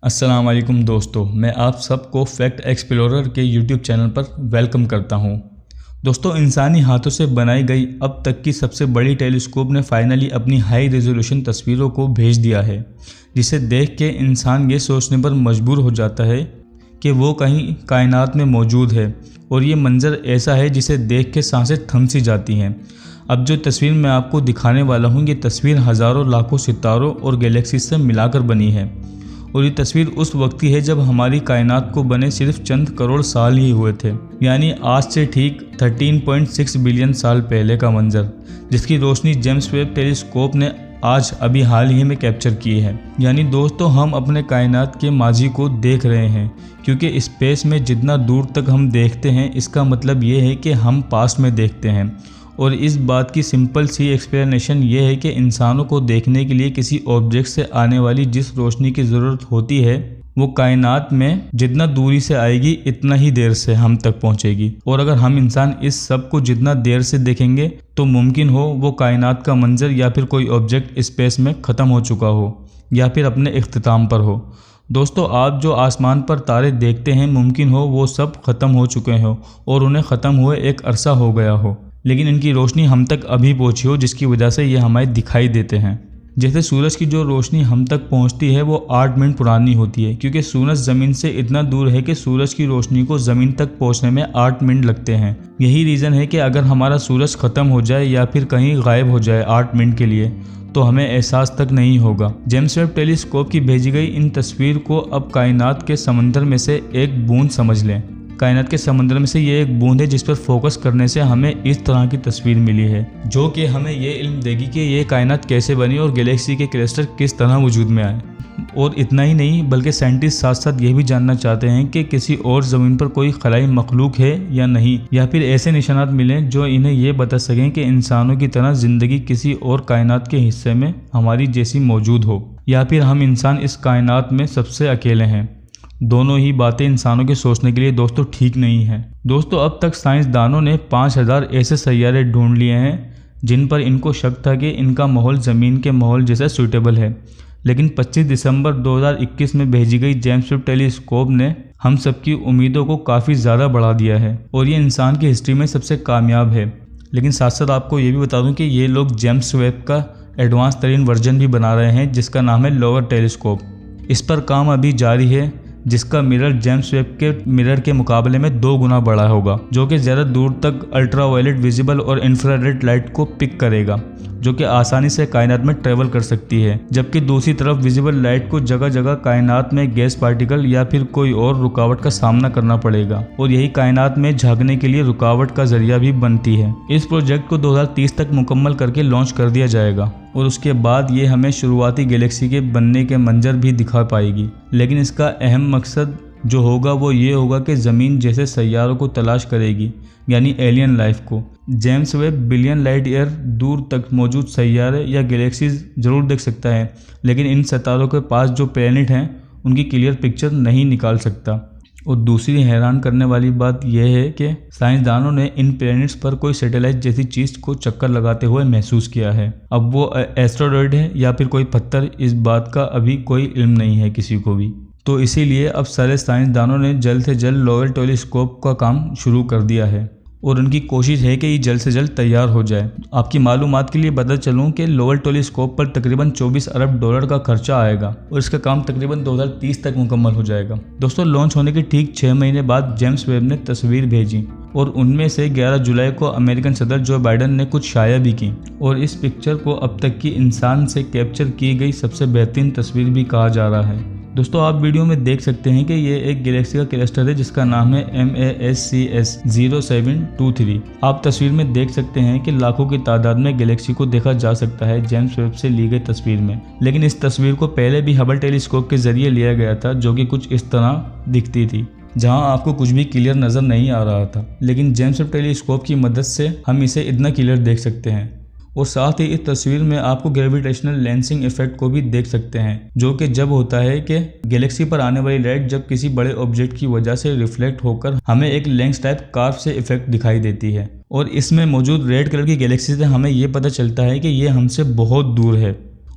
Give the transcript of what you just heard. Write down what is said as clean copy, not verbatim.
السلام علیکم دوستو، میں آپ سب کو فیکٹ ایکسپلورر کے یوٹیوب چینل پر ویلکم کرتا ہوں۔ دوستو، انسانی ہاتھوں سے بنائی گئی اب تک کی سب سے بڑی ٹیلیسکوپ نے فائنلی اپنی ہائی ریزولوشن تصویروں کو بھیج دیا ہے، جسے دیکھ کے انسان یہ سوچنے پر مجبور ہو جاتا ہے کہ وہ کہیں کائنات میں موجود ہے، اور یہ منظر ایسا ہے جسے دیکھ کے سانسیں تھم سی جاتی ہیں۔ اب جو تصویر میں آپ کو دکھانے والا ہوں، یہ تصویر ہزاروں لاکھوں ستاروں اور گیلیکسیز سے ملا کر بنی ہے، اور یہ تصویر اس وقت کی ہے جب ہماری کائنات کو بنے صرف چند کروڑ سال ہی ہوئے تھے، یعنی آج سے ٹھیک 13.6 بلین سال پہلے کا منظر، جس کی روشنی جیمس ویب ٹیلیسکوپ نے آج ابھی حال ہی میں کیپچر کی ہے۔ یعنی دوستو، ہم اپنے کائنات کے ماضی کو دیکھ رہے ہیں، کیونکہ اسپیس میں جتنا دور تک ہم دیکھتے ہیں، اس کا مطلب یہ ہے کہ ہم پاسٹ میں دیکھتے ہیں۔ اور اس بات کی سمپل سی ایکسپلینیشن یہ ہے کہ انسانوں کو دیکھنے کے لیے کسی آبجیکٹ سے آنے والی جس روشنی کی ضرورت ہوتی ہے، وہ کائنات میں جتنا دوری سے آئے گی اتنا ہی دیر سے ہم تک پہنچے گی۔ اور اگر ہم انسان اس سب کو جتنا دیر سے دیکھیں گے تو ممکن ہو وہ کائنات کا منظر یا پھر کوئی آبجیکٹ اسپیس میں ختم ہو چکا ہو یا پھر اپنے اختتام پر ہو۔ دوستو، آپ جو آسمان پر تارے دیکھتے ہیں، ممکن ہو وہ سب ختم ہو چکے ہوں اور انہیں ختم ہوئے ایک عرصہ ہو گیا ہو، لیکن ان کی روشنی ہم تک ابھی پہنچی ہو، جس کی وجہ سے یہ ہمیں دکھائی دیتے ہیں۔ جیسے سورج کی جو روشنی ہم تک پہنچتی ہے وہ 8 منٹ پرانی ہوتی ہے، کیونکہ سورج زمین سے اتنا دور ہے کہ سورج کی روشنی کو زمین تک پہنچنے میں 8 منٹ لگتے ہیں۔ یہی ریزن ہے کہ اگر ہمارا سورج ختم ہو جائے یا پھر کہیں غائب ہو جائے 8 منٹ کے لیے، تو ہمیں احساس تک نہیں ہوگا۔ جیمس ویب ٹیلیسکوپ کی بھیجی گئی ان تصویر کو اب کائنات کے سمندر میں سے ایک بوند سمجھ لیں۔ کائنات کے سمندر میں سے یہ ایک بوند ہے جس پر فوکس کرنے سے ہمیں اس طرح کی تصویر ملی ہے، جو کہ ہمیں یہ علم دے گی کہ یہ کائنات کیسے بنی اور گیلیکسی کے کلسٹر کس طرح وجود میں آئے۔ اور اتنا ہی نہیں، بلکہ سائنٹسٹ ساتھ ساتھ یہ بھی جاننا چاہتے ہیں کہ کسی اور زمین پر کوئی خلائی مخلوق ہے یا نہیں، یا پھر ایسے نشانات ملیں جو انہیں یہ بتا سکیں کہ انسانوں کی طرح زندگی کسی اور کائنات کے حصے میں ہماری جیسی موجود ہو، یا پھر ہم انسان اس کائنات میں سب سے اکیلے ہیں۔ دونوں ہی باتیں انسانوں کے سوچنے کے لیے دوستو ٹھیک نہیں ہیں۔ دوستو، اب تک سائنسدانوں نے 5000 ایسے سیارے ڈھونڈ لیے ہیں جن پر ان کو شک تھا کہ ان کا ماحول زمین کے ماحول جیسا سوٹیبل ہے، لیکن 25 دسمبر 2021 میں بھیجی گئی جیمس ویب ٹیلیسکوپ نے ہم سب کی امیدوں کو کافی زیادہ بڑھا دیا ہے، اور یہ انسان کی ہسٹری میں سب سے کامیاب ہے۔ لیکن ساتھ ساتھ آپ کو یہ بھی بتا دوں کہ یہ لوگ جیمس ویب کا ایڈوانس ترین ورژن بھی بنا رہے ہیں، جس کا نام ہے لوور ٹیلیسکوپ۔ اس پر کام ابھی جاری ہے، جس کا مرر جیمس ویب کے مرر کے مقابلے میں 2 گنا بڑا ہوگا، جو کہ زیادہ دور تک الٹرا وائلٹ ویزیبل اور انفرا ریڈ لائٹ کو پک کرے گا، جو کہ آسانی سے کائنات میں ٹریول کر سکتی ہے، جبکہ دوسری طرف ویزیبل لائٹ کو جگہ جگہ کائنات میں گیس پارٹیکل یا پھر کوئی اور رکاوٹ کا سامنا کرنا پڑے گا، اور یہی کائنات میں جھانکنے کے لیے رکاوٹ کا ذریعہ بھی بنتی ہے۔ اس پروجیکٹ کو 2030 تک مکمل کر کے لانچ کر دیا جائے گا، اور اس کے بعد یہ ہمیں شروعاتی گیلیکسی کے بننے کے منظر بھی دکھا پائے گی۔ لیکن اس کا اہم مقصد جو ہوگا وہ یہ ہوگا کہ زمین جیسے سیاروں کو تلاش کرے گی، یعنی ایلین لائف کو۔ James Webb billion light year دور تک موجود سیارے یا گیلیکسیز ضرور دیکھ سکتا ہے، لیکن ان ستاروں کے پاس جو پلینٹ ہیں ان کی کلیئر پکچر نہیں نکال سکتا۔ اور دوسری حیران کرنے والی بات یہ ہے کہ سائنسدانوں نے ان پلینٹس پر کوئی سیٹلائٹ جیسی چیز کو چکر لگاتے ہوئے محسوس کیا ہے۔ اب وہ ایسٹروئڈ ہے یا پھر کوئی پتھر، اس بات کا ابھی کوئی علم نہیں ہے کسی کو بھی۔ تو اسی لیے اب سارے سائنسدانوں نے جلد سے جلد لوور ٹیلیسکوپ کا کام شروع کر دیا ہے، اور ان کی کوشش ہے کہ یہ جلد سے جلد تیار ہو جائے۔ آپ کی معلومات کے لیے بتا چلوں کہ لوور ٹیلیسکوپ پر تقریباً $24 ارب کا خرچہ آئے گا، اور اس کا کام تقریباً 2030 تک مکمل ہو جائے گا۔ دوستو، لانچ ہونے کے ٹھیک 6 مہینے بعد جیمس ویب نے تصویر بھیجی، اور ان میں سے 11 جولائی کو امریکن صدر جو بائیڈن نے کچھ شائع بھی کی، اور اس پکچر کو اب تک کی انسان سے کیپچر کی گئی سب سے بہترین تصویر بھی کہا جا رہا ہے۔ دوستو، آپ ویڈیو میں دیکھ سکتے ہیں کہ یہ ایک گیلیکسی کا کلسٹر ہے جس کا نام ہے MASCS 0723۔ آپ تصویر میں دیکھ سکتے ہیں کہ لاکھوں کی تعداد میں گیلیکسی کو دیکھا جا سکتا ہے جیمس ویب سے لی گئی تصویر میں، لیکن اس تصویر کو پہلے بھی ہبل ٹیلیسکوپ کے ذریعے لیا گیا تھا، جو کہ کچھ اس طرح دکھتی تھی، جہاں آپ کو کچھ بھی کلیئر نظر نہیں آ رہا تھا، لیکن جیمس ویب ٹیلیسکوپ کی مدد سے ہم اسے اتنا کلیئر دیکھ سکتے ہیں۔ اور ساتھ ہی اس تصویر میں آپ کو گریویٹیشنل لینسنگ ایفیکٹ کو بھی دیکھ سکتے ہیں، جو کہ جب ہوتا ہے کہ گیلیکسی پر آنے والی لائٹ جب کسی بڑے آبجیکٹ کی وجہ سے ریفلیکٹ ہو کر ہمیں ایک لینس ٹائپ کارو سے ایفیکٹ دکھائی دیتی ہے، اور اس میں موجود ریڈ کلر کی گیلیکسی سے ہمیں یہ پتہ چلتا ہے کہ یہ ہم سے بہت دور ہے،